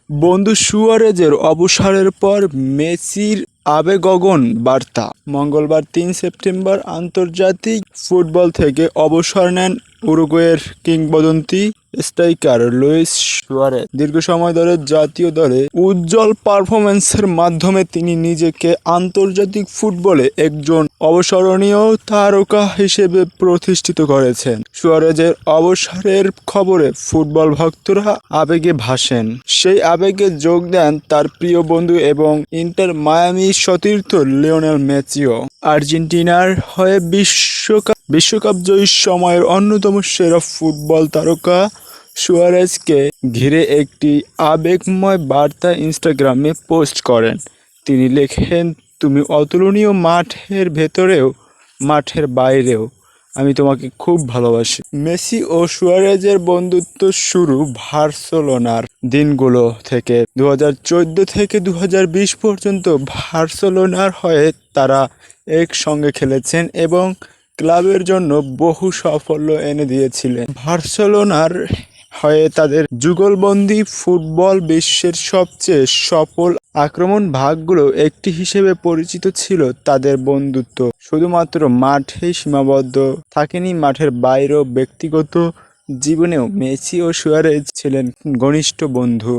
বন্ধু সুয়ারেজের অবসরের পর মেসির আবেগগন বার্তা। মঙ্গলবার ৩ সেপ্টেম্বর আন্তর্জাতিক ফুটবল থেকে অবসর নেন উরুগুয়ের কিংবদন্তি স্ট্রাইকার লুইস সুয়ারেজ। দীর্ঘ সময় ধরে জাতীয় দলে উজ্জ্বল পারফরম্যান্সের মাধ্যমে তিনি নিজেকে আন্তর্জাতিক ফুটবলে একজন অবিস্মরণীয় তারকা হিসেবে প্রতিষ্ঠিত করেছেন। সুয়ারেজের অবসরের খবরে ফুটবল ভক্তরা আবেগে ভাসেন। সেই আবেগে যোগ দেন তার প্রিয় বন্ধু এবং ইন্টার মায়ামি সতীর্থ লিওনেল মেসিও। আর্জেন্টিনার হয়ে বিশ্বকাপ জয়ী সময়ের অন্যতম সেরা ফুটবল তারকা সুয়ারেজকে ঘিরে একটি আবেগময় বার্তা ইনস্টাগ্রামে পোস্ট করেন। তিনি লেখেন, তুমি অতুলনীয়, মাঠের ভেতরেও মাঠের বাইরেও আমি তোমাকে খুব ভালোবাসি। মেসি ও সুয়ারেজের বন্ধুত্ব শুরু বার্সেলোনার দিনগুলো থেকে। 2014 থেকে 2020 পর্যন্ত বার্সেলোনার হয়ে তারা একসঙ্গে খেলেছেন এবং ক্লাবের জন্য বহু সাফল্য এনে দিয়েছিলেন। বার্সেলোনার হয়ে তাদের যুগলবন্দি ফুটবল বিশ্বের সবচেয়ে সফল আক্রমণ ভাগগুলো একটি হিসেবে পরিচিত ছিল। তাদের বন্ধুত্ব শুধুমাত্র মাঠেই সীমাবদ্ধ থাকেনি, মাঠের বাইরেও ব্যক্তিগত জীবনেও মেসি ও সুয়ারেজ ছিলেন ঘনিষ্ঠ বন্ধু।